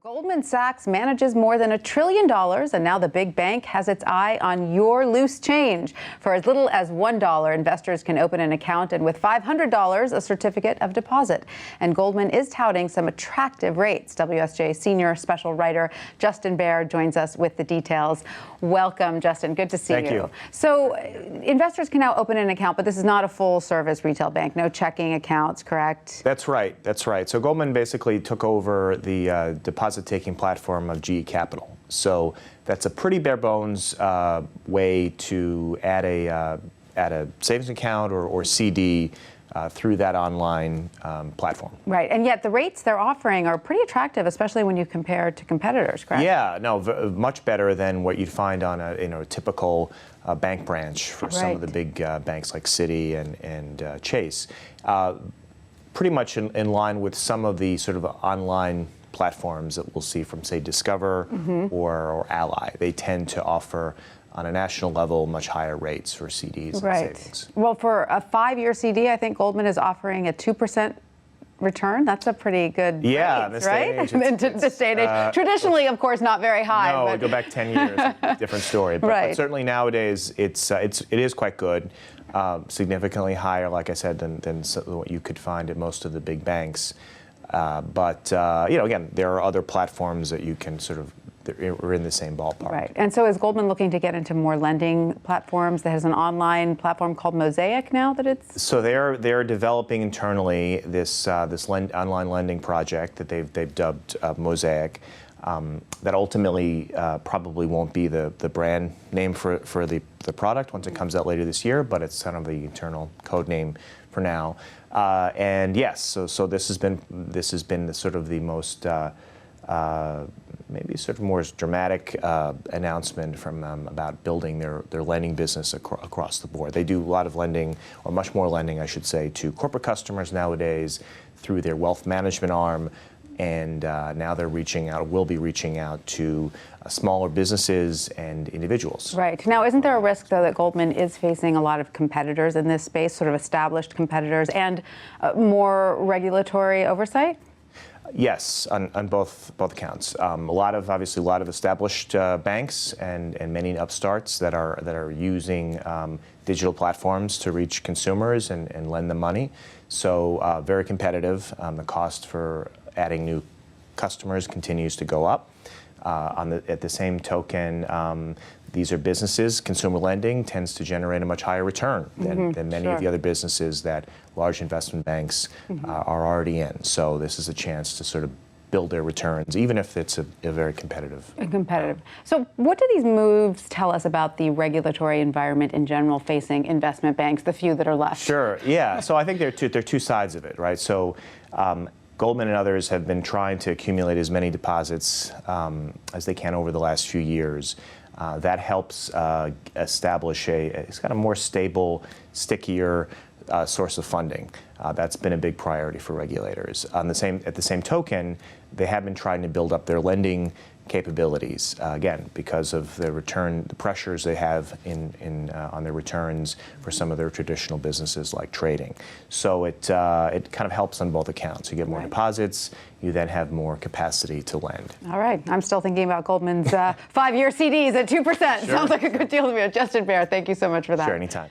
Goldman Sachs manages more than $1 trillion, and now the big bank has its eye on your loose change. For as little as $1, investors can open an account, and with $500, a certificate of deposit. And Goldman is touting some attractive rates. WSJ senior special writer Justin Baer joins us with the details. Welcome, Justin. Good to see you. Thank you. So investors can now open an account, but this is not a full-service retail bank. No checking accounts, correct? That's right. That's right. So Goldman basically took over the deposit-taking platform of GE Capital. So that's a pretty bare bones way to add a savings account or CD through that online platform. Right, and yet the rates they're offering are pretty attractive, especially when you compare to competitors, correct? Yeah, no, much better than what you'd find on a typical bank branch for some of the big banks like Citi and Chase. Pretty much in line with some of the sort of online platforms that we'll see from, say, Discover or Ally. They tend to offer, on a national level, much higher rates for CDs and savings. Well, for a 5-year CD, I think Goldman is offering a 2% return. That's a pretty good rate, in this day and age. This day and age. Traditionally, of course, not very high. No, but go back 10 years, different story. But certainly nowadays, it is quite good. Significantly higher, like I said, than what you could find at most of the big banks. But again, there are other platforms that you can sort of, are in the same ballpark. Right. And so is Goldman looking to get into more lending platforms? That has an online platform called Mosaic now that it's... So they're developing internally this online lending project that they've dubbed Mosaic. That ultimately probably won't be the brand name for the product once it comes out later this year, but it's kind of the internal code name for now. And yes, so this has been the sort of the most maybe sort of more dramatic announcement from them about building their lending business across the board. They do a lot of lending, or much more lending, I should say, to corporate customers nowadays through their wealth management arm. And now they're will be reaching out to smaller businesses and individuals. Right. Now, isn't there a risk, though, that Goldman is facing a lot of competitors in this space, sort of established competitors, and more regulatory oversight? Yes, on both accounts. Obviously a lot of established banks and many upstarts that are using digital platforms to reach consumers and lend them money. So very competitive. The cost for adding new customers continues to go up. At the same token, these are businesses. Consumer lending tends to generate a much higher return than many of the other businesses that large investment banks are already in. So this is a chance to sort of build their returns, even if it's a very competitive. So what do these moves tell us about the regulatory environment in general facing investment banks, the few that are left? Sure, yeah. So I think there are two sides of it, right? So Goldman and others have been trying to accumulate as many deposits as they can over the last few years. That helps establish it's kind of more stable, stickier source of funding. That's been a big priority for regulators. At the same token, they have been trying to build up their lending capabilities, again, because of the pressures they have on their returns for some of their traditional businesses like trading. So it kind of helps on both accounts. You get more deposits, you then have more capacity to lend. All right. I'm still thinking about Goldman's 5-year CDs at 2%. Sounds like a good deal to me. Justin Baer, thank you so much for that. Sure, anytime.